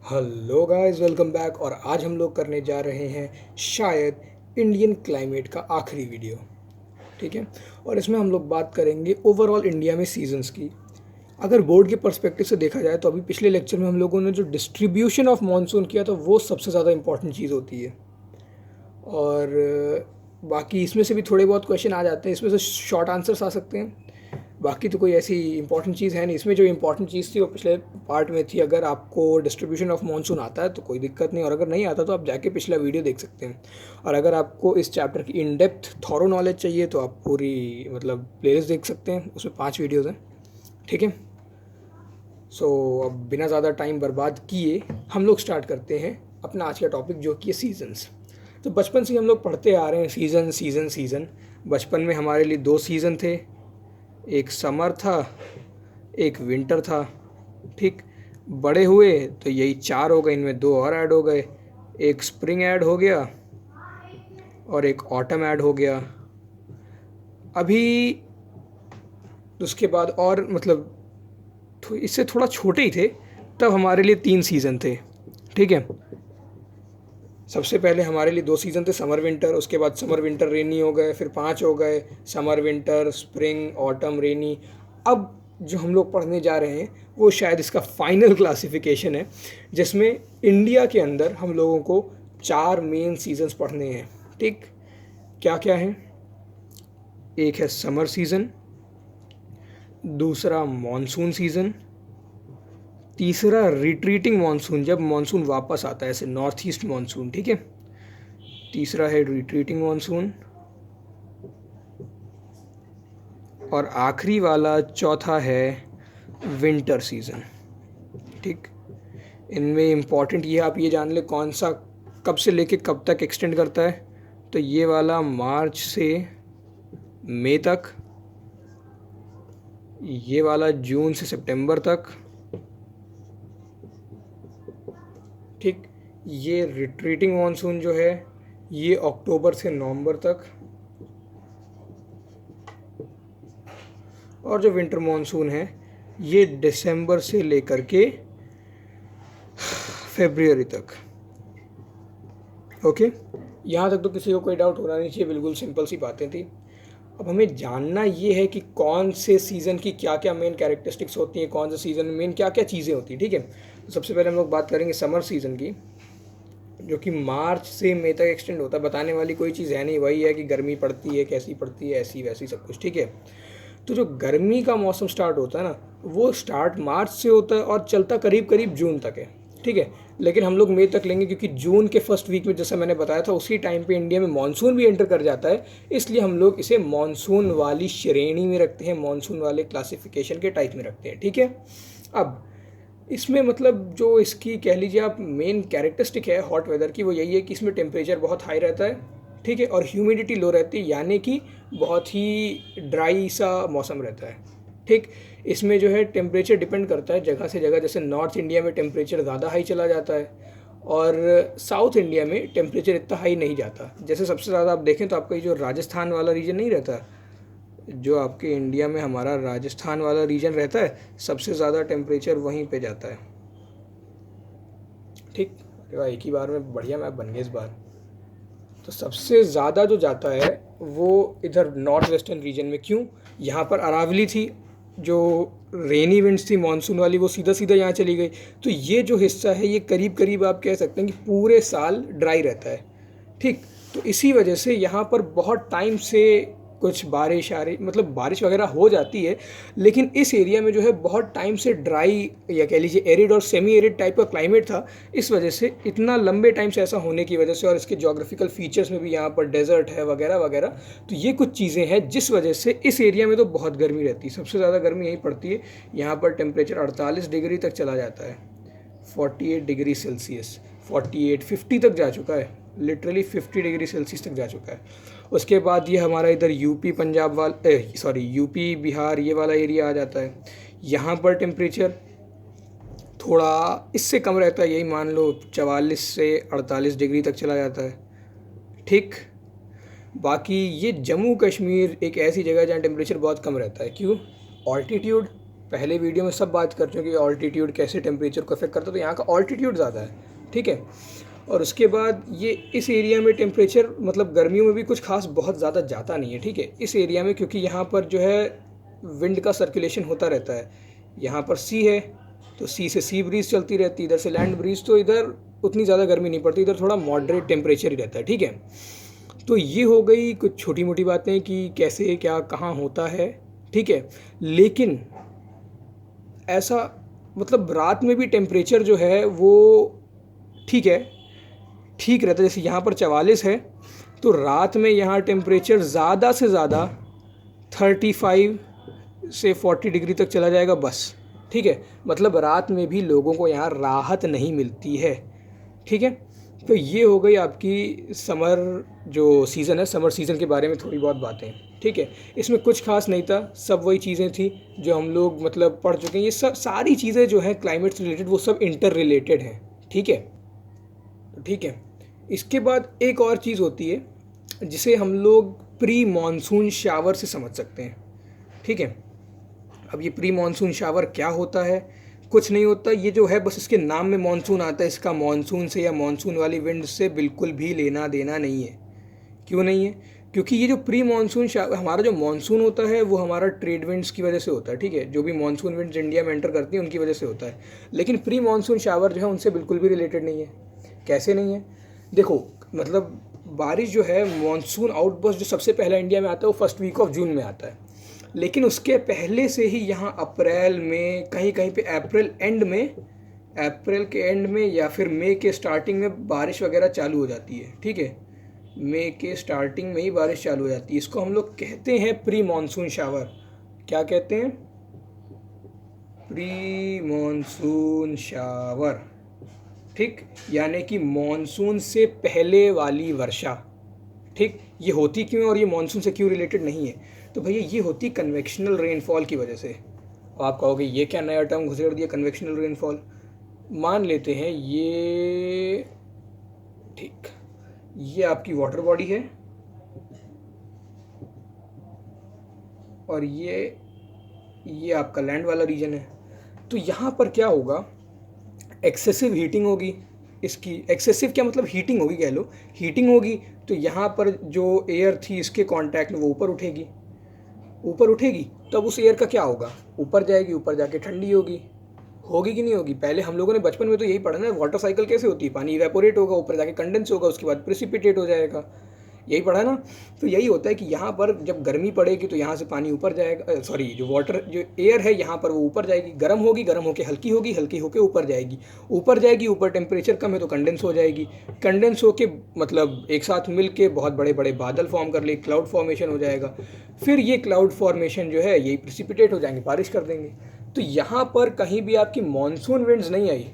Hello guys, welcome back. और आज हम लोग करने जा रहे हैं शायद इंडियन क्लाइमेट का आखिरी वीडियो। ठीक है। और इसमें हम लोग बात करेंगे ओवरऑल इंडिया में सीजन्स की। अगर बोर्ड के पर्सपेक्टिव से देखा जाए तो अभी पिछले लेक्चर में हम लोगों ने जो डिस्ट्रीब्यूशन ऑफ मॉनसून किया था वो सबसे ज़्यादा इंपॉर्टेंट चीज़ होती है। और बाकी इसमें से भी थोड़े बहुत क्वेश्चन आ जाते हैं, इसमें से शॉर्ट आंसर्स आ सकते हैं। बाकी तो कोई ऐसी इंपॉर्टेंट चीज़ है नहीं। इसमें जो इंपॉर्टेंट चीज़ थी वो पिछले पार्ट में थी। अगर आपको डिस्ट्रीब्यूशन ऑफ मॉनसून आता है तो कोई दिक्कत नहीं, और अगर नहीं आता तो आप जाके पिछला वीडियो देख सकते हैं। और अगर आपको इस चैप्टर की इन डेप्थ थॉरो नॉलेज चाहिए तो आप पूरी प्लेलिस्ट देख सकते हैं, उसमें 5 वीडियोज़ हैं। ठीक है। सो अब बिना ज़्यादा टाइम बर्बाद किए हम लोग स्टार्ट करते हैं अपना आज का टॉपिक, जो कि है सीजन्स। तो बचपन से हम लोग पढ़ते आ रहे हैं सीज़न सीज़न सीज़न। बचपन में हमारे लिए 2 सीज़न थे, एक समर था, एक विंटर था। ठीक। बड़े हुए तो यही 4 हो गए, इनमें 2 और ऐड हो गए। एक स्प्रिंग ऐड हो गया और एक ऑटम ऐड हो गया। अभी उसके बाद और इससे थोड़ा छोटे ही थे तब हमारे लिए 3 सीज़न थे। ठीक है। सबसे पहले हमारे लिए 2 सीज़न थे, समर विंटर। उसके बाद समर विंटर रेनी हो गए, फिर 5 हो गए, समर विंटर स्प्रिंग ऑटम रेनी। अब जो हम लोग पढ़ने जा रहे हैं वो शायद इसका फाइनल क्लासिफिकेशन है, जिसमें इंडिया के अंदर हम लोगों को 4 मेन सीजन्स पढ़ने हैं। ठीक। क्या क्या है? एक है समर सीज़न, दूसरा मॉनसून सीज़न, तीसरा रिट्रीटिंग मॉनसून, जब मॉनसून वापस आता है, ऐसे नॉर्थ ईस्ट मॉनसून। ठीक है। तीसरा है रिट्रीटिंग मॉनसून, और आखिरी वाला चौथा है विंटर सीज़न। ठीक। इनमें इम्पॉर्टेंट ये आप ये जान ले कौन सा कब से लेके कब तक एक्सटेंड करता है। तो ये वाला मार्च से मई तक, ये वाला जून से सितंबर तक। ठीक। ये रिट्रीटिंग मॉनसून जो है ये अक्टूबर से नवंबर तक, और जो विंटर मॉनसून है ये दिसंबर से लेकर के फरवरी तक। ओके। यहाँ तक तो किसी को कोई डाउट होना नहीं चाहिए, बिल्कुल सिंपल सी बातें थी। अब हमें जानना ये है कि कौन से सीज़न की क्या क्या मेन कैरेक्टरिस्टिक्स होती हैं, कौन से सीज़न में मेन क्या क्या चीज़ें होती हैं। ठीक है। तो सबसे पहले हम लोग बात करेंगे समर सीज़न की, जो कि मार्च से मई तक एक्सटेंड होता है। बताने वाली कोई चीज़ है नहीं, वही है कि गर्मी पड़ती है, कैसी पड़ती है, ऐसी वैसी सब कुछ। ठीक है। तो जो गर्मी का मौसम स्टार्ट होता है ना, वो स्टार्ट मार्च से होता है और चलता करीब करीब जून तक है। ठीक है। लेकिन हम लोग मई तक लेंगे, क्योंकि जून के फर्स्ट वीक में, जैसा मैंने बताया था, उसी टाइम पे इंडिया में मानसून भी एंटर कर जाता है। इसलिए हम लोग इसे मानसून वाली श्रेणी में रखते हैं, मानसून वाले क्लासिफिकेशन के टाइप में रखते हैं। ठीक है। अब इसमें जो इसकी कह लीजिए आप मेन कैरेक्टरिस्टिक है हॉट वेदर की, वो यही है कि इसमें टेम्परेचर बहुत हाई रहता है। ठीक है। और ह्यूमिडिटी लो रहती है, यानी कि बहुत ही ड्राई सा मौसम रहता है। ठीक। इसमें जो है टेम्परेचर डिपेंड करता है जगह से जगह। जैसे नॉर्थ इंडिया में टेम्परेचर ज़्यादा हाई चला जाता है, और साउथ इंडिया में टेम्परेचर इतना हाई नहीं जाता। जैसे सबसे ज़्यादा आप देखें तो आपका ये जो राजस्थान वाला रीजन नहीं रहता, जो आपके इंडिया में हमारा राजस्थान वाला रीजन रहता है, सबसे ज़्यादा टेम्परेचर वहीं पे जाता है। ठीक। अरे वाह, एक ही बार में बढ़िया मैप बन गया इस बार। तो सबसे ज़्यादा जो जाता है वो इधर नॉर्थ वेस्टर्न रीजन में। क्यों? यहाँ पर अरावली थी, जो रेनी विंड्स थी मानसून वाली, वो सीधा सीधा यहाँ चली गई। तो ये जो हिस्सा है ये करीब करीब आप कह सकते हैं कि पूरे साल ड्राई रहता है। ठीक। तो इसी वजह से यहाँ पर बहुत टाइम से कुछ बारिश वगैरह हो जाती है, लेकिन इस एरिया में जो है बहुत टाइम से ड्राई, या कह लीजिए एरिड और सेमी एरिड टाइप का क्लाइमेट था। इस वजह से इतना लंबे टाइम से ऐसा होने की वजह से, और इसके जोग्राफिकल फीचर्स में भी यहाँ पर डेजर्ट है वगैरह वगैरह, तो ये कुछ चीज़ें हैं जिस वजह से इस एरिया में तो बहुत गर्मी रहती है। सबसे ज़्यादा गर्मी यहीं पड़ती है। यहाँ पर टेम्परेचर 48 डिग्री तक चला जाता है, 48 डिग्री सेल्सियस, 48 50 तक जा चुका है, लिटरली 50 डिग्री सेल्सियस तक जा चुका है। उसके बाद ये हमारा इधर यूपी पंजाब यूपी बिहार ये वाला एरिया आ जाता है। यहाँ पर टेम्परेचर थोड़ा इससे कम रहता है, यही मान लो 44 से 48 डिग्री तक चला जाता है। ठीक। बाकी ये जम्मू कश्मीर एक ऐसी जगह है जहाँ टेम्परेचर बहुत कम रहता है। क्यों? ऑल्टीट्यूड। पहले वीडियो में सब बात कर चुके हैं कि ऑल्टीट्यूड कैसे टेम्परेचर को अफेक्ट करता है, तो यहाँ का ऑल्टीट्यूड ज़्यादा है, ठीक है। और उसके बाद ये इस एरिया में टेम्परेचर मतलब गर्मियों में भी कुछ खास बहुत ज़्यादा जाता नहीं है, ठीक है, इस एरिया में, क्योंकि यहाँ पर जो है विंड का सर्कुलेशन होता रहता है। यहाँ पर सी है तो सी से सी ब्रीज चलती रहती है, इधर से लैंड ब्रीज, तो इधर उतनी ज़्यादा गर्मी नहीं पड़ती, इधर थोड़ा मॉडरेट टेम्परेचर ही रहता है, ठीक है। तो ये हो गई कुछ छोटी मोटी बातें कि कैसे क्या कहाँ होता है, ठीक है। लेकिन ऐसा मतलब रात में भी टेम्परेचर जो है वो ठीक है, ठीक रहता है। जैसे यहाँ पर 44 है तो रात में यहाँ टेम्परेचर ज़्यादा से ज़्यादा 35 से 40 डिग्री तक चला जाएगा बस, ठीक है। मतलब रात में भी लोगों को यहाँ राहत नहीं मिलती है, ठीक है। तो ये हो गई आपकी समर जो सीज़न है, समर सीज़न के बारे में थोड़ी बहुत बातें, ठीक है। इसमें कुछ खास नहीं था, सब वही चीज़ें थी जो हम लोग मतलब पढ़ चुके हैं। ये सब सारी चीज़ें जो हैं क्लाइमेट से रिलेटेड वो सब इंटर रिलेटेड हैं, ठीक है, ठीक है। इसके बाद एक और चीज़ होती है जिसे हम लोग प्री मॉनसून शावर से समझ सकते हैं, ठीक है। अब ये प्री मॉनसून शावर क्या होता है? कुछ नहीं होता, ये जो है बस इसके नाम में मॉनसून आता है, इसका मॉनसून से या मॉनसून वाली विंड से बिल्कुल भी लेना देना नहीं है। क्यों नहीं है? क्योंकि ये जो प्री मॉनसून हमारा जो मॉनसून होता है वो हमारा ट्रेड विंड्स की वजह से होता है, ठीक है। जो भी मॉनसून विंड्स इंडिया में एंटर करती हैं उनकी वजह से होता है। लेकिन प्री मॉनसून शावर जो है उनसे बिल्कुल भी रिलेटेड नहीं है। कैसे नहीं है? देखो, मतलब बारिश जो है, मॉनसून आउटबर्स्ट जो सबसे पहला इंडिया में आता है वो फर्स्ट वीक ऑफ जून में आता है। लेकिन उसके पहले से ही यहाँ अप्रैल में, कहीं कहीं पे अप्रैल के एंड में या फिर मई के स्टार्टिंग में बारिश वगैरह चालू हो जाती है, ठीक है। मई के स्टार्टिंग में ही बारिश चालू हो जाती है। इसको हम लोग कहते हैं प्री मॉनसून शावर। क्या कहते हैं? प्री मॉनसून शावर, ठीक, यानी कि मॉनसून से पहले वाली वर्षा, ठीक। ये होती क्यों है और ये मॉनसून से क्यों रिलेटेड नहीं है? तो भैया ये होती कन्वेक्शनल रेनफॉल की वजह से। और आप कहोगे ये क्या नया टर्म घुसेड़ दिया, कन्वेक्शनल रेनफॉल। मान लेते हैं ये, ठीक, ये आपकी वाटर बॉडी है और ये आपका लैंड वाला रीजन है। तो यहाँ पर क्या होगा, एक्सेसिव हीटिंग होगी इसकी। एक्सेसिव क्या मतलब, हीटिंग होगी, कह लो हीटिंग होगी। तो यहाँ पर जो एयर थी इसके कांटेक्ट में वो ऊपर उठेगी, तब उस एयर का क्या होगा, ऊपर जाएगी, ऊपर जाके ठंडी होगी कि नहीं होगी? पहले हम लोगों ने बचपन में तो यही पढ़ा ना, वाटर साइकिल कैसे होती है, पानी इवेपोरेट होगा, ऊपर जाके कंडेंस होगा, उसके बाद प्रेसिपिटेट हो जाएगा, यही पढ़ा ना। तो यही होता है कि यहाँ पर जब गर्मी पड़ेगी तो यहाँ से पानी ऊपर जाएगा, सॉरी, जो वाटर जो एयर है यहाँ पर वो ऊपर जाएगी, गर्म होके हल्की होके ऊपर जाएगी, ऊपर टेम्परेचर कम है तो कंडेंस हो जाएगी, कंडेंस होके मतलब एक साथ मिल के बहुत बड़े बड़े बादल फॉर्म कर ले, क्लाउड फॉर्मेशन हो जाएगा। फिर ये क्लाउड फॉर्मेशन जो है यही प्रेसिपिटेट हो जाएंगे, बारिश कर देंगे। तो यहाँ पर कहीं भी आपकी मानसून विंड्स नहीं आई।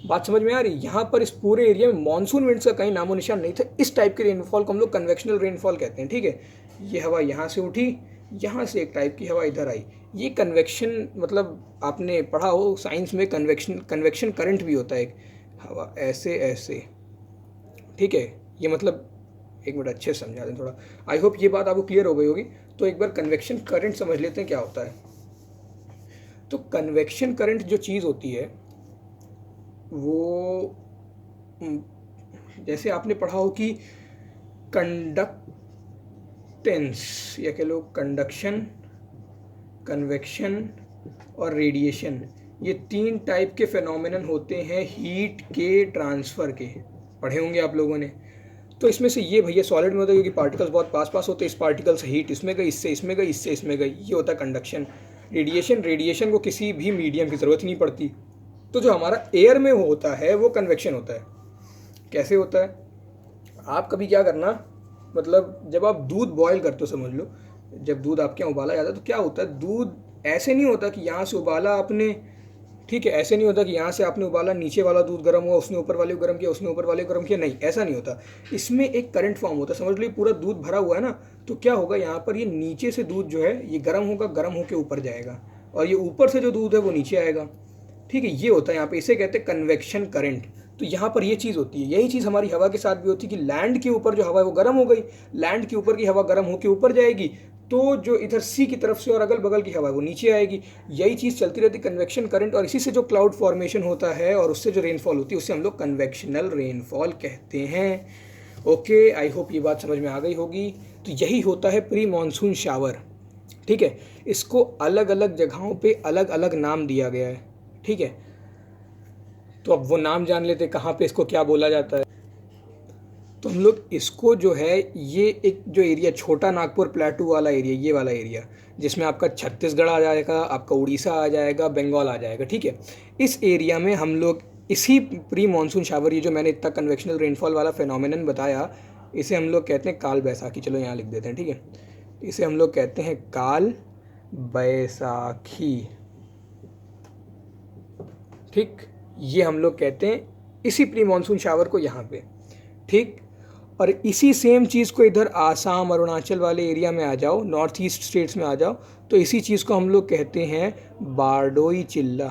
बात समझ में आ रही? यहाँ पर इस पूरे एरिया में मानसून विंड्स का कहीं नामो निशान नहीं था। इस टाइप के रेनफॉल को हम लोग कन्वेक्शनल रेनफॉल कहते हैं, ठीक है। ये हवा यहाँ से उठी, यहाँ से एक टाइप की हवा इधर आई, ये कन्वेक्शन, मतलब आपने पढ़ा हो साइंस में, कन्वेक्शन करंट भी होता है एक, हवा ऐसे ऐसे, ठीक है। ये मतलब एक मिनट अच्छे से समझा दें थोड़ा, आई होप ये बात आपको क्लियर हो गई होगी। तो एक बार कन्वेक्शन करंट समझ लेते हैं क्या होता है। तो कन्वेक्शन करंट जो चीज़ होती है वो, जैसे आपने पढ़ा हो कि कंडक्टेंस, या कह लो कंडक्शन, कन्वेक्शन और रेडिएशन, ये 3 टाइप के फेनोमेनन होते हैं हीट के ट्रांसफ़र के, पढ़े होंगे आप लोगों ने। तो इसमें से ये भैया सॉलिड में होता है क्योंकि पार्टिकल्स बहुत पास होते हैं, इस पार्टिकल से हीट इसमें गई, इससे इसमें गई, इससे इसमें गई, ये होता है कंडक्शन। रेडिएशन को किसी भी मीडियम की ज़रूरत नहीं पड़ती। तो जो हमारा एयर में होता है वो कन्वेक्शन होता है। कैसे होता है? आप कभी क्या करना, मतलब जब आप दूध बॉयल करते हो, समझ लो जब दूध आपके यहाँ उबाला जाता है तो क्या होता है, दूध ऐसे नहीं होता कि यहाँ से उबाला आपने, ठीक है, ऐसे नहीं होता कि यहाँ से आपने उबाला, नीचे वाला दूध गर्म हुआ, उसने ऊपर वाले को गर्म किया, उसने ऊपर वाले को गर्म किया, नहीं, ऐसा नहीं होता। इसमें एक करंट फॉर्म होता है। समझ लो पूरा दूध भरा हुआ है ना, तो क्या होगा, यहाँ पर ये नीचे से दूध जो है ये गर्म होगा, गर्म होकर ऊपर जाएगा, और ये ऊपर से जो दूध है वो नीचे आएगा, ठीक है। ये होता है यहाँ पे, इसे कहते हैं कन्वेक्शन करंट। तो यहाँ पर ये चीज़ होती है। यही चीज़ हमारी हवा के साथ भी होती है कि लैंड के ऊपर जो हवा है वो गर्म हो गई, लैंड के ऊपर की हवा गर्म होकर ऊपर जाएगी, तो जो इधर सी की तरफ से और अगल बगल की हवा है वो नीचे आएगी। यही चीज़ चलती रहती कन्वेक्शन करंट, और इसी से जो क्लाउड फॉर्मेशन होता है और उससे जो रेनफॉल होती है उसे हम लोग कन्वेक्शनल रेनफॉल कहते हैं। ओके, आई होप ये बात समझ में आ गई होगी। तो यही होता है प्री मानसून शावर, ठीक है। इसको अलग अलग जगहों पे अलग अलग नाम दिया गया है, ठीक है। तो अब वो नाम जान लेते कहाँ पे इसको क्या बोला जाता है। तो हम लोग इसको जो है, ये एक जो एरिया छोटा नागपुर प्लेटू वाला एरिया, ये वाला एरिया जिसमें आपका छत्तीसगढ़ आ जाएगा, आपका उड़ीसा आ जाएगा, बंगाल आ जाएगा, ठीक है। इस एरिया में हम लोग इसी प्री मानसून शावर, ये जो मैंने इतना कन्वेक्शनल रेनफॉल वाला फिनोमेनन बताया, इसे हम लोग कहते हैं काल बैसाखी। चलो यहाँ लिख देते हैं, ठीक है। इसे हम लोग कहते हैं काल बैसाखी, ठीक। ये हम लोग कहते हैं इसी प्री मानसून शावर को यहाँ पे, ठीक। और इसी सेम चीज़ को इधर आसाम अरुणाचल वाले एरिया में आ जाओ, नॉर्थ ईस्ट स्टेट्स में आ जाओ, तो इसी चीज़ को हम लोग कहते हैं बारडोई चिल्ला।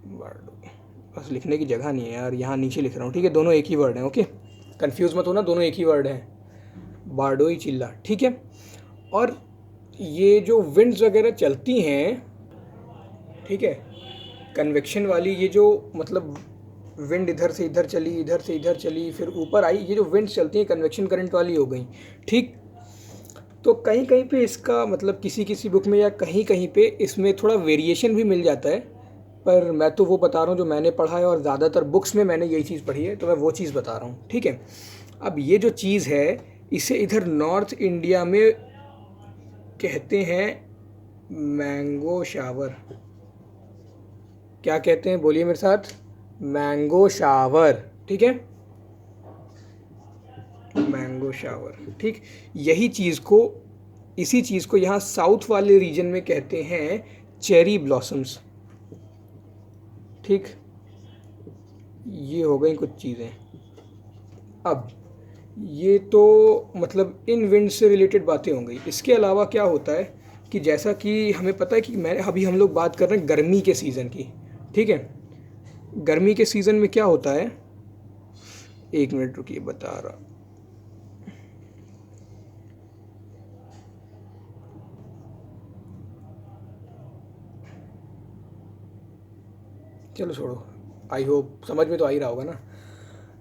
बारडोई, बस लिखने की जगह नहीं है यार, यहाँ नीचे लिख रहा हूँ, ठीक है। दोनों एक ही वर्ड हैं, ओके, कंफ्यूज मत होना, दोनों एक ही वर्ड हैं, बारडोई चिल्ला, ठीक है। और ये जो विंड्स वगैरह चलती हैं, ठीक है, कन्वेक्शन वाली, ये जो मतलब विंड इधर से इधर चली, इधर से इधर चली, फिर ऊपर आई, ये जो विंड चलती हैं कन्वेक्शन करंट वाली हो गई, ठीक। तो कहीं कहीं पे इसका मतलब किसी किसी बुक में या कहीं कहीं पे इसमें थोड़ा वेरिएशन भी मिल जाता है, पर मैं तो वो बता रहा हूँ जो मैंने पढ़ा है, और ज़्यादातर बुक्स में मैंने यही चीज़ पढ़ी है, तो मैं वो चीज़ बता रहा हूँ, ठीक है। अब ये जो चीज़ है, इसे इधर नॉर्थ इंडिया में कहते हैं मैंगो शावर। क्या कहते हैं, बोलिए मेरे साथ, मैंगो शावर, ठीक है, मैंगो शावर, ठीक। यही चीज़ को, इसी चीज़ को यहाँ साउथ वाले रीजन में कहते हैं चेरी ब्लॉसम्स, ठीक। ये हो गई कुछ चीज़ें। अब ये तो मतलब इन विंड से रिलेटेड बातें हो गई। इसके अलावा क्या होता है कि जैसा कि हमें पता है कि मैं अभी हम लोग बात कर रहे हैं गर्मी के सीज़न की, ठीक है। गर्मी के सीज़न में क्या होता है, एक मिनट रुकिए, बता रहा। चलो छोड़ो, आई होप समझ में तो आ ही रहा होगा ना।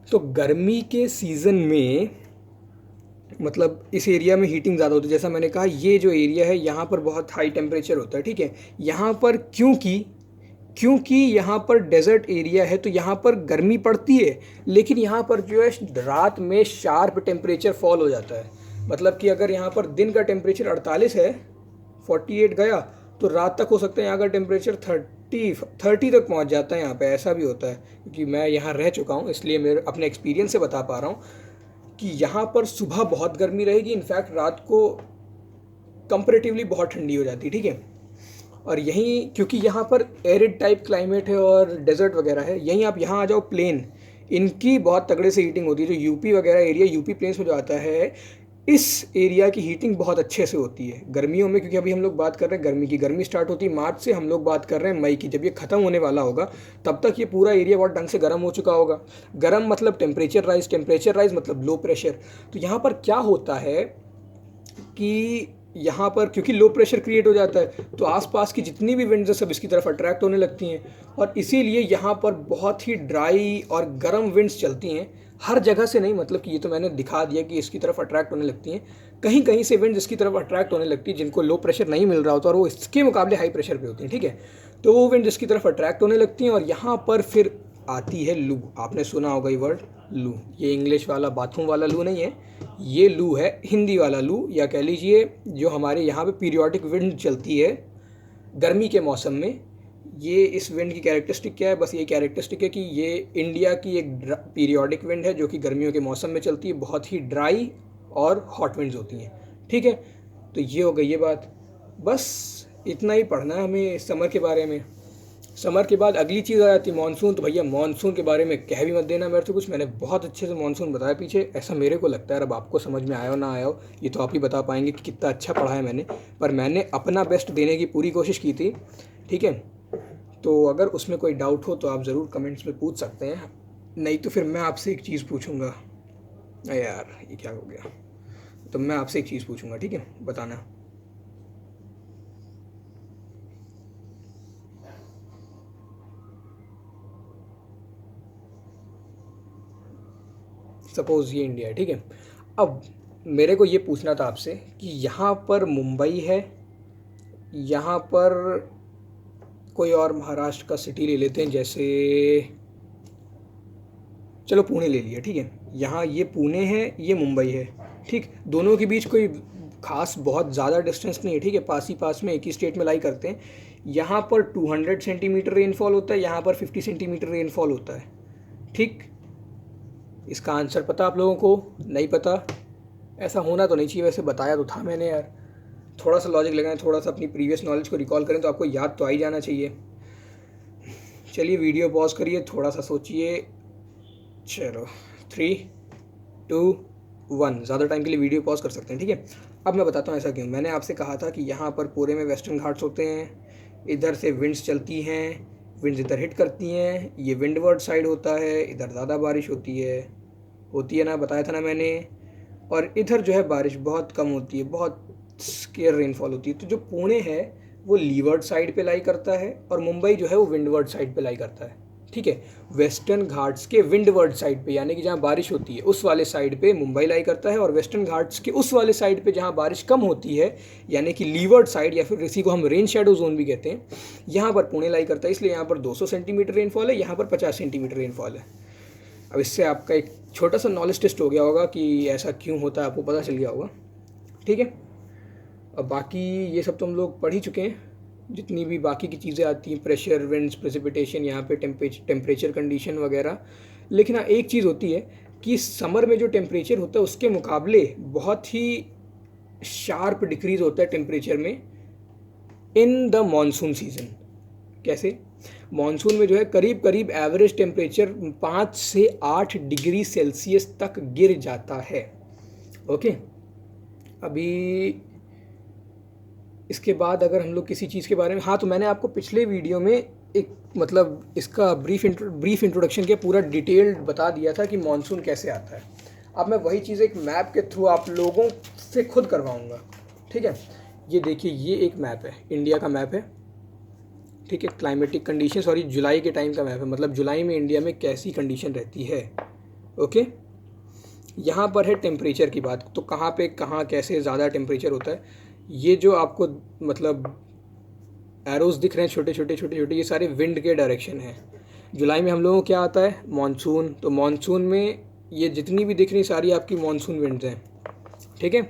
तो गर्मी के सीज़न में मतलब इस एरिया में हीटिंग ज़्यादा होती है। जैसा मैंने कहा, ये जो एरिया है यहाँ पर बहुत हाई टेम्परेचर होता है, ठीक है। यहाँ पर क्योंकि यहाँ पर डेजर्ट एरिया है, तो यहाँ पर गर्मी पड़ती है, लेकिन यहाँ पर जो है रात में शार्प टेम्परेचर फॉल हो जाता है। मतलब कि अगर यहाँ पर दिन का टेम्परेचर 48 है, 48 गया, तो रात तक हो सकता है यहाँ का टेम्परेचर 30 तक पहुँच जाता है यहाँ पे। ऐसा भी होता है, क्योंकि मैं यहाँ रह चुका हूँ, इसलिए मेरे अपने एक्सपीरियंस से बता पा रहा हूँ कि यहाँ पर सुबह बहुत गर्मी रहेगी, इनफैक्ट रात को कंपैरेटिवली बहुत ठंडी हो जाती है, ठीक है। और यहीं क्योंकि यहाँ पर एरिड टाइप क्लाइमेट है और डेजर्ट वगैरह है, यहीं आप यहाँ आ जाओ प्लेन, इनकी बहुत तगड़े से हीटिंग होती है। जो यूपी वगैरह एरिया, यूपी प्लेन्स में जो आता है, इस एरिया की हीटिंग बहुत अच्छे से होती है गर्मियों में। क्योंकि अभी हम लोग बात कर रहे हैं गर्मी की, गर्मी स्टार्ट होती है मार्च से, हम लोग बात कर रहे हैं मई की। जब ये ख़त्म होने वाला होगा तब तक ये पूरा एरिया बहुत ढंग से गर्म हो चुका होगा। गर्म मतलब टेम्परेचर राइज मतलब लो प्रेशर। तो यहाँ पर क्या होता है कि यहाँ पर क्योंकि लो प्रेशर क्रिएट हो जाता है, तो आसपास की जितनी भी विंड्स हैं सब इसकी तरफ अट्रैक्ट होने लगती हैं, और इसीलिए यहाँ पर बहुत ही ड्राई और गर्म विंड्स चलती हैं। हर जगह से नहीं, मतलब कि ये तो मैंने दिखा दिया कि इसकी तरफ अट्रैक्ट होने लगती हैं। कहीं कहीं से विंड्स इसकी तरफ अट्रैक्ट होने लगती है जिनको लो प्रेशर नहीं मिल रहा होता, और वो इसके मुकाबले हाई प्रेशर पे होती हैं, ठीक है। तो वो विंड्स इसकी तरफ अट्रैक्ट होने लगती हैं, और यहाँ पर फिर आती है लू। आपने सुना होगा ये वर्ड लू। ये इंग्लिश वाला बाथरूम वाला लू नहीं है, ये लू है हिंदी वाला लू, या कह लीजिए जो हमारे यहाँ पे पीरियोडिक विंड चलती है गर्मी के मौसम में। ये इस विंड की कैरेक्टरिस्टिक क्या है, बस ये कैरेक्टरिस्टिक है कि ये इंडिया की एक पीरियोडिक विंड है जो कि गर्मियों के मौसम में चलती है। बहुत ही ड्राई और हॉट विंड्स होती हैं, ठीक है। तो ये हो गई ये बात, बस इतना ही पढ़ना है हमें समर के बारे में। समर के बाद अगली चीज़ आ जाती है मानसून। तो भैया मानसून के बारे में कह भी मत देना मेरे से कुछ, मैंने बहुत अच्छे से मानसून बताया पीछे, ऐसा मेरे को लगता है। अब आपको समझ में आया हो ना आया हो ये तो आप ही बता पाएंगे कि कितना अच्छा पढ़ा है मैंने, पर मैंने अपना बेस्ट देने की पूरी कोशिश की थी, ठीक है। तो अगर उसमें कोई डाउट हो तो आप ज़रूर कमेंट्स में पूछ सकते हैं, नहीं तो फिर मैं आपसे एक चीज़ पूछूंगा। यार ये क्या हो गया, तो मैं आपसे एक चीज़ पूछूंगा, ठीक है, बताना। सपोज़ ये इंडिया है, ठीक है। अब मेरे को ये पूछना था आपसे कि यहाँ पर मुंबई है, यहाँ पर कोई और महाराष्ट्र का सिटी ले लेते हैं, जैसे चलो पुणे ले लिया, ठीक है। यहाँ ये पुणे है, ये मुंबई है, ठीक। दोनों के बीच कोई खास बहुत ज़्यादा डिस्टेंस नहीं है, ठीक है, पास ही पास में एक ही स्टेट में लाई करते हैं। यहाँ पर 200 सेंटीमीटर रेनफॉल होता है, यहाँ पर 50 सेंटीमीटर रेनफॉल होता है, ठीक। इसका आंसर पता आप लोगों को? नहीं पता? ऐसा होना तो नहीं चाहिए, वैसे बताया तो था मैंने यार। थोड़ा सा लॉजिक लगाएं, थोड़ा सा अपनी प्रीवियस नॉलेज को रिकॉल करें तो आपको याद तो आ ही जाना चाहिए। चलिए वीडियो पॉज करिए, थोड़ा सा सोचिए। चलो 3 2 1, ज़्यादा टाइम के लिए वीडियो पॉज कर सकते हैं, ठीक है। अब मैं बताता हूँ ऐसा क्यों। मैंने आपसे कहा था कि यहाँ पर पूरे में वेस्टर्न घाट्स होते हैं, इधर से विंड्स चलती हैं, विंड्स इधर हिट करती हैं, ये विंडवर्ड साइड होता है, इधर ज़्यादा बारिश होती है ना, बताया था ना मैंने। और इधर जो है बारिश बहुत कम होती है, बहुत स्केयर रेनफॉल होती है। तो जो पुणे है वो लीवर्ड साइड पे लाई करता है, और मुंबई जो है वो विंडवर्ड साइड पे लाई करता है, ठीक है। वेस्टर्न घाट्स के विंडवर्ड साइड पे, यानी कि जहाँ बारिश होती है उस वाले साइड पे मुंबई लाई करता है, और वेस्टर्न घाट्स के उस वाले साइड पे जहाँ बारिश कम होती है, यानी कि लीवर्ड साइड, या फिर इसी को हम रेन शेडो जोन भी कहते हैं, यहाँ पर पुणे लाई करता है। इसलिए यहाँ पर 200 सेंटीमीटर रेनफॉल है, यहाँ पर 50 सेंटीमीटर रेनफॉल है। अब इससे आपका एक छोटा सा नॉलेज टेस्ट हो गया होगा कि ऐसा क्यों होता है, आपको पता चल गया होगा, ठीक है। अब बाकी ये सब तो हम लोग पढ़ ही चुके हैं, जितनी भी बाकी की चीज़ें आती हैं, प्रेशर, विंड्स, प्रेसिपिटेशन, यहाँ पे टेम्परेचर कंडीशन वगैरह। लेकिन हाँ एक चीज़ होती है कि समर में जो टेम्परेचर होता है उसके मुकाबले बहुत ही शार्प डिक्रीज़ होता है टेम्परेचर में इन द मानसून सीज़न। कैसे? मानसून में जो है करीब करीब एवरेज टेम्परेचर 5 से 8 डिग्री सेल्सियस तक गिर जाता है, ओके। अभी इसके बाद अगर हम लोग किसी चीज़ के बारे में, हाँ तो मैंने आपको पिछले वीडियो में एक मतलब इसका ब्रीफ इंट्रोडक्शन के पूरा डिटेल्ड बता दिया था कि मानसून कैसे आता है। अब मैं वही चीज़ एक मैप के थ्रू आप लोगों से खुद करवाऊँगा, ठीक है। ये देखिए, ये एक मैप है, इंडिया का मैप है, ठीक है। क्लाइमेटिक कंडीशन, सॉरी जुलाई के टाइम का मैप है, मतलब जुलाई में इंडिया में कैसी कंडीशन रहती है, ओके। यहाँ पर है टेम्परेचर की बात, तो कहाँ पे कहाँ कैसे ज़्यादा टेम्परेचर होता है। ये जो आपको मतलब एरोज़ दिख रहे हैं छोटे छोटे, ये सारे विंड के डायरेक्शन हैं। जुलाई में हम लोगों को क्या आता है? मॉनसून। तो मॉनसून में ये जितनी भी दिख रही सारी आपकी मॉनसून विंड्स हैं, ठीक है।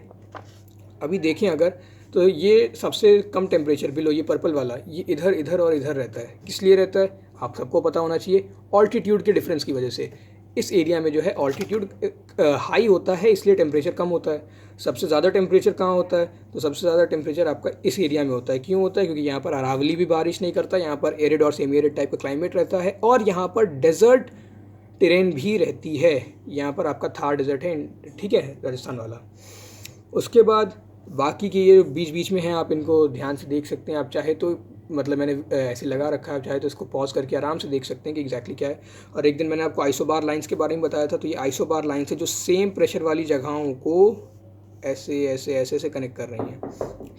अभी देखें अगर, तो ये सबसे कम टेम्परेचर बिलो, ये पर्पल वाला, ये इधर इधर और इधर रहता है। किस लिए रहता है आप सबको पता होना चाहिए, ऑल्टीट्यूड के डिफरेंस की वजह से। इस एरिया में जो है ऑल्टीट्यूड हाई होता है, इसलिए टेम्परेचर कम होता है। सबसे ज़्यादा टेम्परेचर कहाँ होता है? तो सबसे ज़्यादा टेम्परेचर आपका इस एरिया में होता है। क्यों होता है? क्योंकि यहाँ पर अरावली भी बारिश नहीं करता, यहाँ पर एरिड और सेमी एरिड टाइप का क्लाइमेट रहता है, और यहाँ पर डेजर्ट टेरेन भी रहती है। यहाँ पर आपका थार डेजर्ट है, ठीक है, राजस्थान वाला। उसके बाद बाकी के ये बीच बीच में हैं, आप इनको ध्यान से देख सकते हैं। आप चाहे तो मतलब मैंने ऐसे लगा रखा है, आप चाहे तो इसको पॉज करके आराम से देख सकते हैं कि एग्जैक्टली क्या है। और एक दिन मैंने आपको आइसोबार लाइंस के बारे में बताया था, तो ये आइसोबार लाइंस है जो सेम प्रेशर वाली जगहों को ऐसे ऐसे ऐसे ऐसे कनेक्ट कर रही हैं,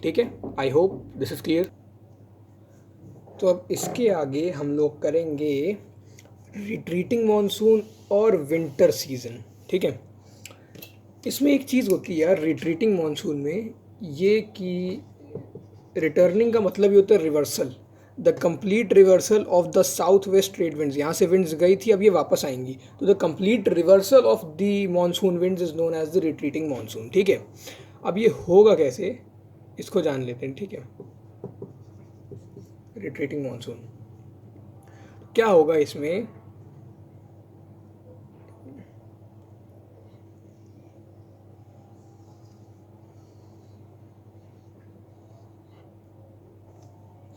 ठीक है। I hope this is clear. तो अब इसके आगे हम लोग करेंगे रिट्रीटिंग मानसून और विंटर सीज़न, ठीक है। इसमें एक चीज़ होती है यार रिट्रीटिंग मानसून में, ये कि रिटर्निंग का मतलब ये होता है reversal, the complete reversal of the south west trade winds. यहाँ से विंड्स गई थी, अब ये वापस आएंगी, तो the complete reversal of the monsoon winds is known as the retreating monsoon, ठीक है। अब ये होगा कैसे, इसको जान लेते हैं, ठीक है। रिट्रीटिंग मानसून क्या होगा इसमें?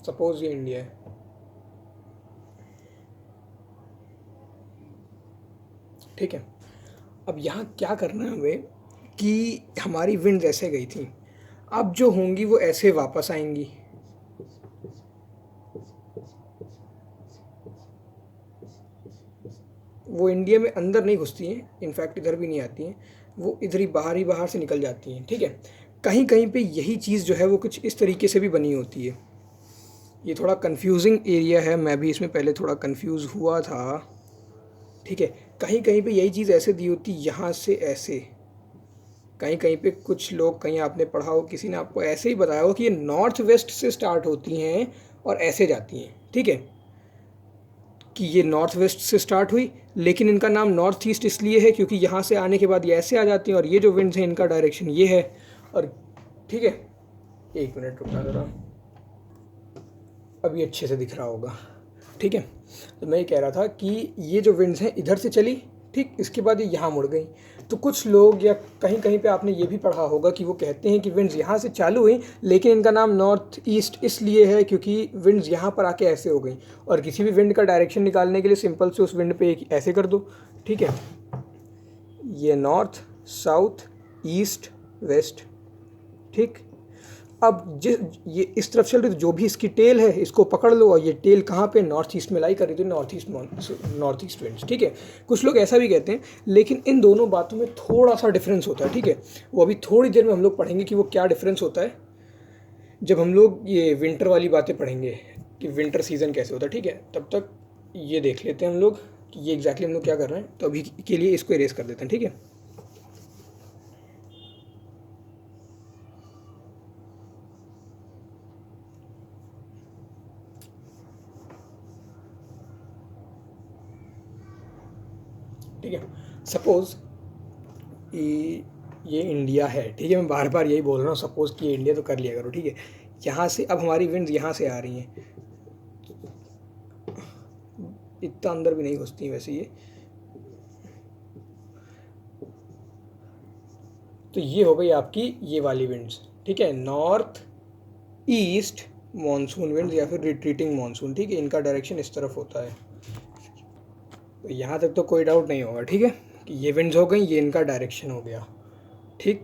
सपोज ये इंडिया है, ठीक है। अब यहाँ क्या करना है हमें कि हमारी विंड्स ऐसे गई थी, अब जो होंगी वो ऐसे वापस आएंगी, वो इंडिया में अंदर नहीं घुसती हैं, इनफैक्ट इधर भी नहीं आती हैं, वो इधर ही बाहर से निकल जाती हैं, ठीक है। कहीं कहीं पे यही चीज़ जो है वो कुछ इस तरीके से भी बनी होती है। ये थोड़ा कंफ्यूजिंग एरिया है, मैं भी इसमें पहले थोड़ा कंफ्यूज हुआ था, ठीक है। कहीं कहीं पे यही चीज़ ऐसे दी होती, यहाँ से ऐसे, कहीं कहीं पे कुछ लोग, कहीं आपने पढ़ा हो, किसी ने आपको ऐसे ही बताया हो कि ये नॉर्थ वेस्ट से स्टार्ट होती हैं और ऐसे जाती हैं, ठीक है, कि ये नॉर्थ वेस्ट से स्टार्ट हुई, लेकिन इनका नाम नॉर्थ ईस्ट इसलिए है क्योंकि यहाँ से आने के बाद ये ऐसे आ जाती हैं और ये जो विंड्स हैं इनका डायरेक्शन ये है। और ठीक है, एक मिनट रुकना ज़रा, अभी अच्छे से दिख रहा होगा, ठीक है। तो मैं ये कह रहा था कि ये जो विंड्स हैं इधर से चली, ठीक, इसके बाद ये यहाँ मुड़ गई। तो कुछ लोग या कहीं कहीं पे आपने ये भी पढ़ा होगा कि वो कहते हैं कि विंड्स यहाँ से चालू हुई, लेकिन इनका नाम नॉर्थ ईस्ट इसलिए है क्योंकि विंड्स यहाँ पर आके ऐसे हो गई। और किसी भी विंड का डायरेक्शन निकालने के लिए सिंपल से उस विंड पे एक ऐसे कर दो, ठीक है। ये नॉर्थ, साउथ, ईस्ट, वेस्ट, ठीक। अब जिस ये इस तरफ चल रही, तो जो भी इसकी टेल है इसको पकड़ लो, और ये टेल कहाँ पे, नॉर्थ ईस्ट में लाई कर रही थी, नॉर्थ ईस्ट विंड्स, ठीक है। कुछ लोग ऐसा भी कहते हैं, लेकिन इन दोनों बातों में थोड़ा सा डिफरेंस होता है, ठीक है। वो अभी थोड़ी देर में हम लोग पढ़ेंगे कि वो क्या डिफरेंस होता है, जब हम लोग ये विंटर वाली बातें पढ़ेंगे कि विंटर सीज़न कैसे होता है, ठीक है। तब तक ये देख लेते हैं हम लोग कि ये एग्जैक्टली हम लोग क्या कर रहे हैं। तो अभी के लिए इसको इरेज कर देते हैं, ठीक है। ठीक है, सपोज़ ये इंडिया है, ठीक है। मैं बार बार यही बोल रहा हूँ, सपोज़ कि ये इंडिया, तो कर लिया करो, ठीक है। यहाँ से अब हमारी विंड्स यहाँ से आ रही हैं, इतना अंदर भी नहीं घुसती वैसे ये। तो ये हो गई आपकी ये वाली विंड्स, ठीक है, नॉर्थ ईस्ट मॉनसून विंड्स या फिर रिट्रीटिंग मॉनसून, ठीक है। इनका डायरेक्शन इस तरफ होता है। तो यहाँ तक तो कोई डाउट नहीं होगा, ठीक है, कि ये विंड्स हो गई, ये इनका डायरेक्शन हो गया, ठीक।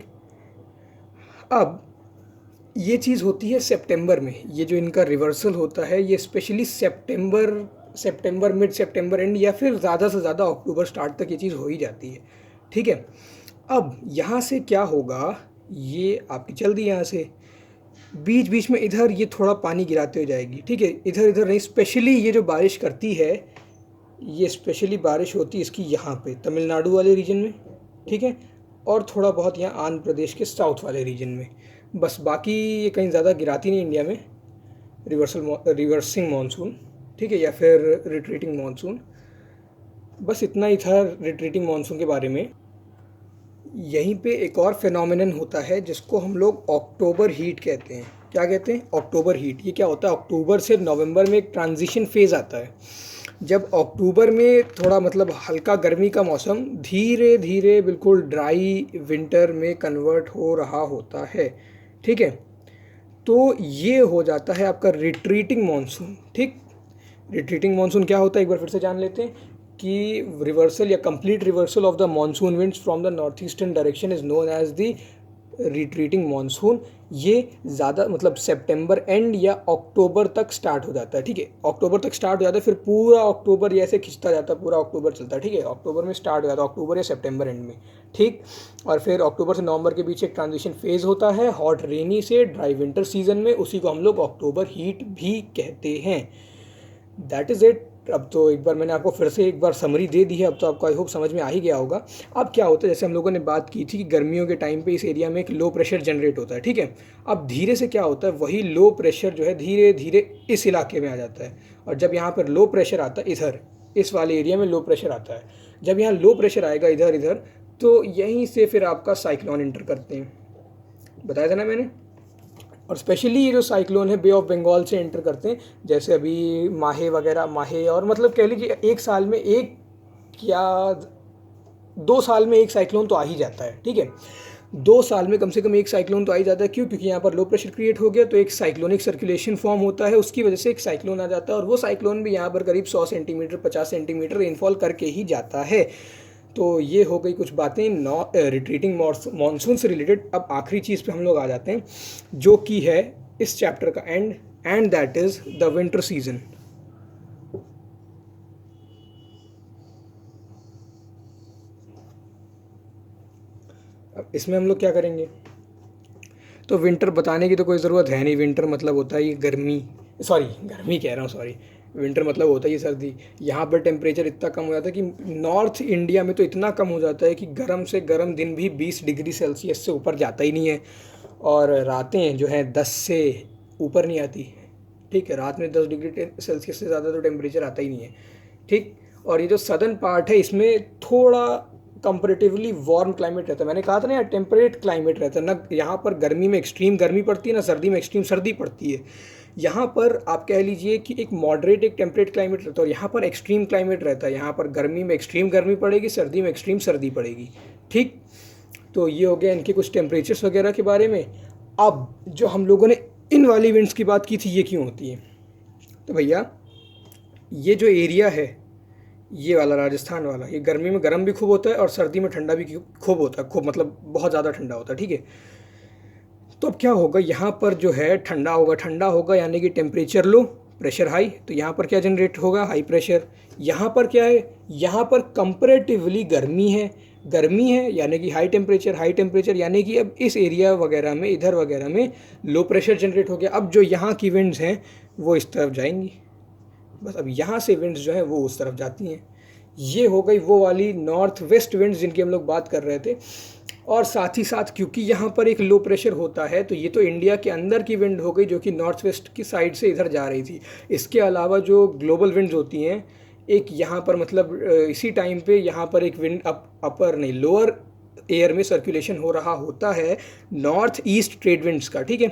अब ये चीज़ होती है सितंबर में, ये जो इनका रिवर्सल होता है ये specially September mid September and या फिर ज़्यादा से ज़्यादा अक्टूबर स्टार्ट तक ये चीज़ हो ही जाती है, ठीक है। अब यहाँ से क्या होगा, ये आपकी चल दी यहाँ से, बीच बीच में इधर ये थोड़ा पानी गिराते हो जाएगी, ठीक है। इधर इधर नहीं, स्पेशली ये जो बारिश करती है, ये स्पेशली बारिश होती है इसकी यहाँ पे तमिलनाडु वाले रीजन में, ठीक है, और थोड़ा बहुत यहाँ आंध्र प्रदेश के साउथ वाले रीजन में, बस। बाकी ये कहीं ज़्यादा गिराती नहीं इंडिया में, रिवर्सिंग मानसून, ठीक है, या फिर रिट्रीटिंग मानसून। बस इतना ही था रिट्रीटिंग मानसून के बारे में। यहीं पे एक और फिनोमिनन होता है जिसको हम लोग अक्टूबर हीट कहते हैं। क्या कहते हैं? अक्टूबर हीट। ये क्या होता है, अक्टूबर से नवंबर में एक ट्रांजिशन फेज़ आता है, जब अक्टूबर में थोड़ा मतलब हल्का गर्मी का मौसम धीरे धीरे बिल्कुल ड्राई विंटर में कन्वर्ट हो रहा होता है, ठीक है। तो ये हो जाता है आपका रिट्रीटिंग मानसून, ठीक। रिट्रीटिंग मानसून क्या होता है एक बार फिर से जान लेते हैं कि रिवर्सल या complete reversal of the monsoon winds from the north eastern direction is known as the retreating monsoon. ये ज़्यादा मतलब सितंबर एंड या अक्टूबर तक स्टार्ट हो जाता है, ठीक है। अक्टूबर तक स्टार्ट हो जाता है, फिर पूरा अक्टूबर ये ऐसे खिंचता जाता है, पूरा अक्टूबर चलता है, ठीक है। अक्टूबर में स्टार्ट हो जाता है, अक्टूबर या सितंबर एंड में, ठीक। और फिर अक्टूबर से नवंबर के बीच एक ट्रांजिशन फेज़ होता है हॉट रेनी से ड्राई विंटर सीजन में, उसी को हम लोग अक्टूबर हीट भी कहते हैं। That is it. अब तो एक बार मैंने आपको फिर से एक बार समरी दे दी है, अब तो आपको आई होप समझ में आ ही गया होगा। अब क्या होता है, जैसे हम लोगों ने बात की थी कि गर्मियों के टाइम पे इस एरिया में एक लो प्रेशर जनरेट होता है, ठीक है। अब धीरे से क्या होता है, वही लो प्रेशर जो है धीरे धीरे इस इलाके में आ जाता है, और जब यहाँ पर लो प्रेशर आता है, इधर इस वाले एरिया में लो प्रेशर आता है, जब यहाँ लो प्रेशर आएगा इधर इधर, तो यहीं से फिर आपका साइक्लोन एंटर करते हैं, बताया था ना मैंने। और स्पेशली ये जो साइक्लोन है बे ऑफ बंगाल से एंटर करते हैं, जैसे अभी माहे वगैरह, माहे, और मतलब कह लीजिए एक साल में एक या 2 साल में एक साइक्लोन तो आ ही जाता है, ठीक है। 2 साल में कम से कम एक साइक्लोन तो आ ही जाता है। क्यों? क्योंकि यहाँ पर लो प्रेशर क्रिएट हो गया, तो एक साइक्लोनिक सर्कुलेशन फॉर्म होता है, उसकी वजह से एक साइक्लोन आ जाता है, और वो साइक्लोन भी यहाँ पर करीब 100 सेंटीमीटर 50 सेंटीमीटर रेनफॉल करके ही जाता है। तो ये हो गई कुछ बातें रिट्रीटिंग मानसून से रिलेटेड। अब आखिरी चीज़ पे हम लोग आ जाते हैं, जो कि है इस चैप्टर का and that is the winter season. अब इसमें हम लोग क्या करेंगे, तो विंटर बताने की तो कोई ज़रूरत है नहीं। विंटर मतलब होता है ये गर्मी, सॉरी गर्मी कह रहा हूँ, सॉरी, विंटर मतलब होता है ये सर्दी। यहाँ पर टेम्परेचर इतना कम हो जाता है कि नॉर्थ इंडिया में तो इतना कम हो जाता है कि गर्म से गर्म दिन भी 20 डिग्री सेल्सियस से ऊपर जाता ही नहीं है, और रातें जो हैं 10 से ऊपर नहीं आती। ठीक है, रात में 10 डिग्री सेल्सियस से ज़्यादा तो टेम्परेचर आता ही नहीं है। ठीक, और ये जो सदर्न पार्ट है इसमें थोड़ा कंपेरेटिवली वार्म क्लाइमेट रहता है। मैंने कहा था ना यार, टेम्परेट क्लाइमेट रहता है ना। यहाँ पर गर्मी में एक्सट्रीम गर्मी पड़ती है ना, सर्दी में एक्सट्रीम सर्दी पड़ती है। यहाँ पर आप कह लीजिए कि एक मॉडरेट, एक टेम्परेट क्लाइमेट रहता है, और यहाँ पर एक्सट्रीम क्लाइमेट रहता है। यहाँ पर गर्मी में एक्सट्रीम गर्मी पड़ेगी, सर्दी में एक्सट्रीम सर्दी पड़ेगी। ठीक, तो ये हो गया इनके कुछ टेम्परेचर्स वगैरह के बारे में। अब जो हम लोगों ने इन वाली विंड्स की बात की थी, ये क्यों होती है, तो भैया ये जो एरिया है, ये वाला राजस्थान वाला, ये गर्मी में गर्म भी खूब होता है और सर्दी में ठंडा भी खूब होता है, खूब मतलब बहुत ज़्यादा ठंडा होता है। ठीक है, तो अब क्या होगा, यहाँ पर जो है ठंडा होगा, ठंडा होगा यानी कि टेम्परेचर लो, प्रेशर हाई, तो यहाँ पर क्या जनरेट होगा, हाई प्रेशर। यहाँ पर क्या है, यहाँ पर कंपैरेटिवली गर्मी है, गर्मी है यानी कि हाई टेम्परेचर, हाई टेम्परेचर यानी कि अब इस एरिया वगैरह में, इधर वगैरह में लो प्रेशर जनरेट हो गया। अब जो यहाँ की विंड्स हैं वो इस तरफ जाएंगी, बस अब यहाँ से विंड्स जो हैं वो उस तरफ जाती हैं। ये हो गई वो वाली नॉर्थ वेस्ट विंड्स जिनकी हम लोग बात कर रहे थे। और साथ ही साथ क्योंकि यहाँ पर एक लो प्रेशर होता है, तो ये तो इंडिया के अंदर की विंड हो गई जो कि नॉर्थ वेस्ट की साइड से इधर जा रही थी। इसके अलावा जो ग्लोबल विंड्स होती हैं, एक यहाँ पर मतलब इसी टाइम पे यहाँ पर एक विंड अपर नहीं, लोअर एयर में सर्कुलेशन हो रहा होता है नॉर्थ ईस्ट ट्रेड विंड्स का। ठीक है,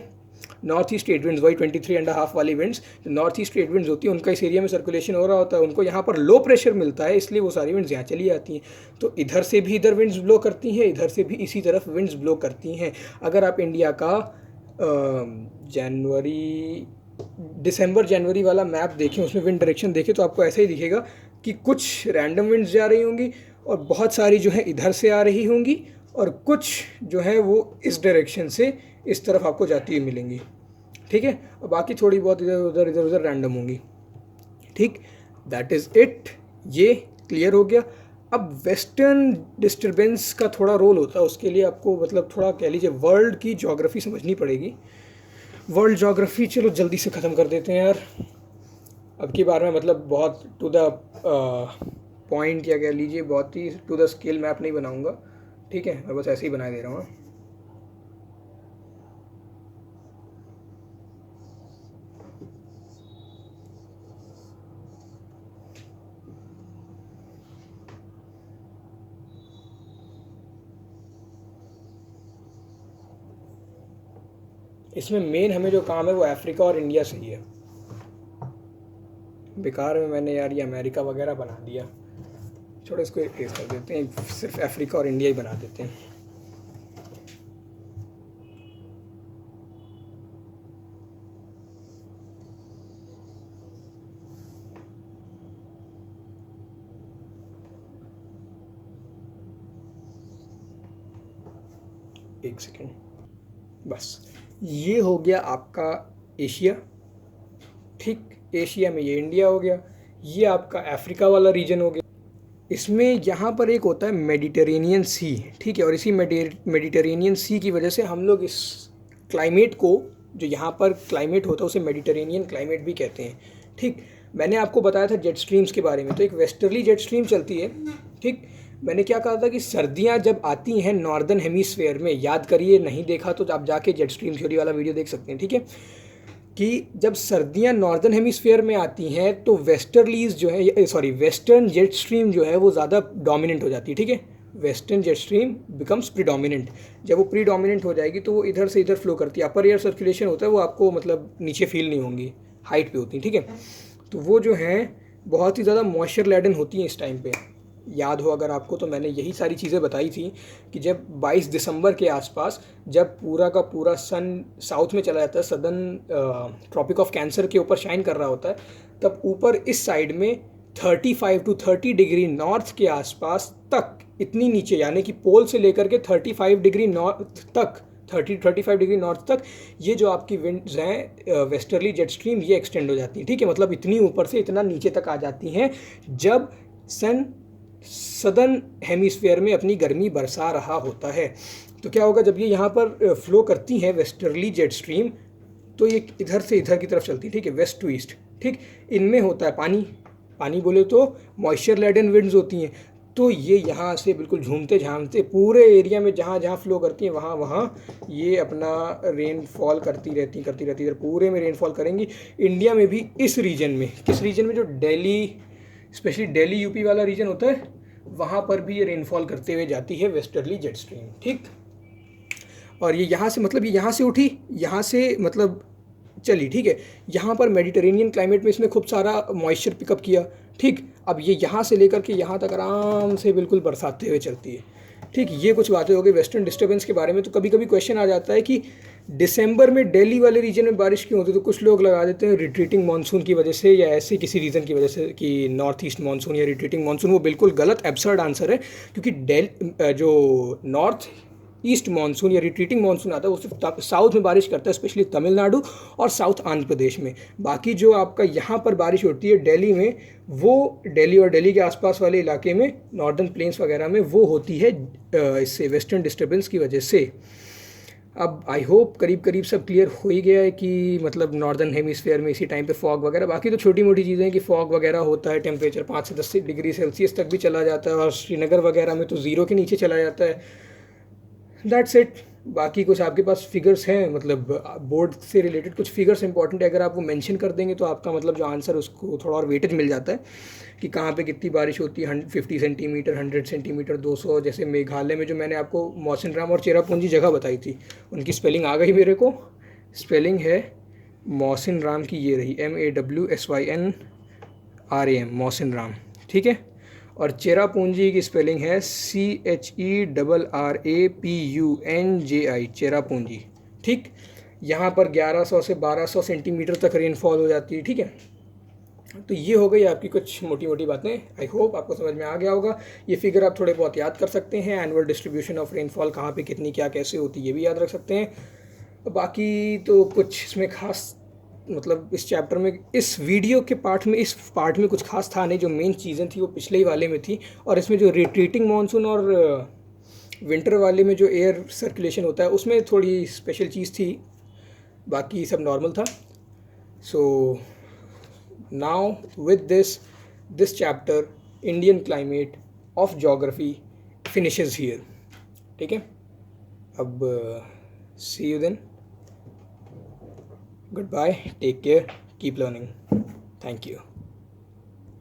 नॉर्थ ईस्ट ट्रेड विंड्स, वही 23.5 वाली विंड्स, जो नॉर्थ ईस्ट ट्रेड विंड्स होती है उनका इस एरिया में सर्कुलेशन हो रहा होता है, उनको यहाँ पर लो प्रेशर मिलता है, इसलिए वो सारी विंड्स यहाँ चली आती हैं। तो इधर से भी इधर विंड्स ब्लो करती हैं, इधर से भी इसी तरफ विंड्स ब्लो करती हैं। अगर आप इंडिया का दिसंबर जनवरी वाला मैप देखें, उसमें विंड डायरेक्शन देखें, तो आपको ऐसा ही दिखेगा कि कुछ रैंडम विंड्स जा रही होंगी और बहुत सारी जो है इधर से आ रही होंगी, और कुछ जो है वो इस डायरेक्शन से इस तरफ आपको जाती हुई मिलेंगी। ठीक है, और बाकी थोड़ी बहुत इधर उधर रैंडम होंगी। ठीक, दैट इज़ इट, ये क्लियर हो गया। अब वेस्टर्न डिस्टर्बेंस का थोड़ा रोल होता है, उसके लिए आपको मतलब थोड़ा कह लीजिए वर्ल्ड की ज्योग्राफी समझनी पड़ेगी। वर्ल्ड ज्योग्राफी चलो जल्दी से ख़त्म कर देते हैं यार, अब की बार में मतलब बहुत टू द पॉइंट या कह लीजिए बहुत ही टू द स्केल मैप नहीं बनाऊंगा। ठीक है, मैं बस ऐसे ही बना दे रहा हूँ। इसमें मेन हमें जो काम है वो अफ्रीका और इंडिया से ही है। बेकार में मैंने यार ये अमेरिका वगैरह बना दिया, छोड़ो इसको इरेज कर देते हैं, सिर्फ अफ्रीका और इंडिया ही बना देते हैं। एक सेकेंड, बस ये हो गया आपका एशिया। ठीक, एशिया में ये इंडिया हो गया, ये आपका अफ्रीका वाला रीजन हो गया। इसमें यहाँ पर एक होता है मेडिटेरेनियन सी। ठीक है, और इसी मेडिटेरेनियन सी की वजह से हम लोग इस क्लाइमेट को, जो यहाँ पर क्लाइमेट होता है उसे मेडिटेरेनियन क्लाइमेट भी कहते हैं। ठीक, मैंने आपको बताया था जेट स्ट्रीम्स के बारे में, तो एक वेस्टर्ली जेट स्ट्रीम चलती है। ठीक, मैंने क्या कहा था कि सर्दियाँ जब आती हैं नॉर्दर्न हेमीस्फेयर में, याद करिए, नहीं देखा तो आप जाके जेट स्ट्रीम थ्योरी वाला वीडियो देख सकते हैं। ठीक है, कि जब सर्दियां नॉर्दर्न हेमिस्फीयर में आती हैं तो वेस्टर्लीज जो है, सॉरी वेस्टर्न जेट स्ट्रीम जो है वो ज़्यादा डोमिनेंट हो जाती है। ठीक है, western jet stream becomes predominant. जब वो प्रीडोमिनेंट हो जाएगी तो वो इधर से इधर फ्लो करती है। अपर एयर सर्कुलेशन होता है वो आपको मतलब नीचे फील नहीं होंगी, हाइट पे होती है। ठीक है, तो वो जो हैं बहुत ही ज़्यादा मॉइस्चर लैडन होती हैं इस टाइम पे। याद हो अगर आपको, तो मैंने यही सारी चीज़ें बताई थी कि जब 22 दिसंबर के आसपास जब पूरा का पूरा सन साउथ में चला जाता है, सदर्न ट्रॉपिक ऑफ कैंसर के ऊपर शाइन कर रहा होता है, तब ऊपर इस साइड में 35 to 30 डिग्री नॉर्थ के आसपास तक, इतनी नीचे यानी कि पोल से लेकर के 35 डिग्री नॉर्थ तक, 35 डिग्री नॉर्थ तक ये जो आपकी विंड्स हैं वेस्टर्ली जेट स्ट्रीम, ये एक्सटेंड हो जाती हैं। ठीक है, मतलब इतनी ऊपर से इतना नीचे तक आ जाती हैं जब सन सदर्न हेमिस्फीयर में अपनी गर्मी बरसा रहा होता है। तो क्या होगा जब ये यहाँ पर फ्लो करती हैं वेस्टर्ली जेट स्ट्रीम, तो ये इधर से इधर की तरफ चलती है, ठीक है, वेस्ट टू ईस्ट, ठीक। इनमें होता है पानी, पानी बोले तो मॉइस्चर लेडन विंड्स होती हैं, तो ये यहाँ से बिल्कुल झूमते झामते पूरे एरिया में जहाँ जहाँ फ्लो करती हैं वहाँ वहाँ ये अपना रेनफॉल करती रहती इधर पूरे में रेनफॉल करेंगी। इंडिया में भी इस रीजन में, किस रीजन में, जो दिल्ली, स्पेशली दिल्ली यूपी वाला रीजन होता है, वहाँ पर भी ये रेनफॉल करते हुए जाती है वेस्टर्ली जेट स्ट्रीम, ठीक। और ये यहाँ से मतलब ये यहाँ से उठी, यहाँ से मतलब चली, ठीक है। यहाँ पर मेडिटेरेनियन क्लाइमेट में इसने खूब सारा मॉइस्चर पिकअप किया, ठीक। अब ये यहाँ से लेकर के यहाँ तक आराम से बिल्कुल बरसाते हुए चलती है, ठीक। ये कुछ बातें हो गई वेस्टर्न डिस्टर्बेंस के बारे में। तो कभी कभी क्वेश्चन आ जाता है कि दिसंबर में दिल्ली वाले रीजन में बारिश क्यों होती है, तो कुछ लोग लगा देते हैं रिट्रीटिंग मानसून की वजह से या ऐसे किसी रीज़न की वजह से कि नॉर्थ ईस्ट मानसून या रिट्रीटिंग मानसून। वो बिल्कुल गलत एब्सर्ड आंसर है, क्योंकि जो नॉर्थ ईस्ट मानसून या रिट्रीटिंग मानसून आता है वो सिर्फ साउथ में बारिश करता है, स्पेशली तमिलनाडु और साउथ आंध्र प्रदेश में। बाकी जो आपका यहाँ पर बारिश होती है दिल्ली में, वो दिल्ली और दिल्ली के आसपास वाले इलाके में, नॉर्दर्न प्लेन्स वगैरह में, वो होती है इससे वेस्टर्न डिस्टर्बेंस की वजह से। अब आई होप करीब करीब सब क्लियर हो ही गया है कि मतलब नॉर्दर्न हेमिस्फेयर में इसी टाइम पे फॉग वगैरह, बाकी तो छोटी मोटी चीज़ें हैं कि फॉग वगैरह होता है, टेम्परेचर 5 से 10 डिग्री सेल्सियस तक भी चला जाता है, और श्रीनगर वगैरह में तो ज़ीरो के नीचे चला जाता है। That's it. बाकी कुछ आपके पास फिगर्स हैं, मतलब बोर्ड से रिलेटेड कुछ फिगर्स इंपॉर्टेंट है, अगर आप वो मेंशन कर देंगे तो आपका मतलब जो आंसर उसको थोड़ा और वेटेज मिल जाता है कि कहाँ पे कितनी बारिश होती है। 50 सेंटीमीटर, 100 सेंटीमीटर, 200, जैसे मेघालय में जो मैंने आपको मौसिनराम और चेरापूंजी जगह बताई थी, उनकी स्पेलिंग आ गई मेरे को। स्पेलिंग है मौसिनराम की, ये रही MAWSYNRAM, मौसिनराम, ठीक है। और चेरापूंजी की स्पेलिंग है CHERRAPUNJI, चेरापूंजी, ठीक। यहाँ पर 1100 से 1200 सेंटीमीटर तक रेनफॉल हो जाती है, ठीक है। तो ये हो गई आपकी कुछ मोटी मोटी बातें, आई होप आपको समझ में आ गया होगा। ये फिगर आप थोड़े बहुत याद कर सकते हैं, एनुअल डिस्ट्रीब्यूशन ऑफ रेनफॉल कहाँ पे कितनी क्या कैसे होती है ये भी याद रख सकते हैं। बाकी तो कुछ इसमें खास मतलब इस चैप्टर में, इस वीडियो के पार्ट में, इस पार्ट में कुछ खास था नहीं। जो मेन चीज़ें थी वो पिछले ही वाले में थी, और इसमें जो रिट्रीटिंग मानसून और विंटर वाले में जो एयर सर्कुलेशन होता है उसमें थोड़ी स्पेशल चीज़ थी, बाकी सब नॉर्मल था। So now with this chapter Indian climate of geography finishes here, ठीक है। अब see you then, goodbye, take care, keep learning, thank you.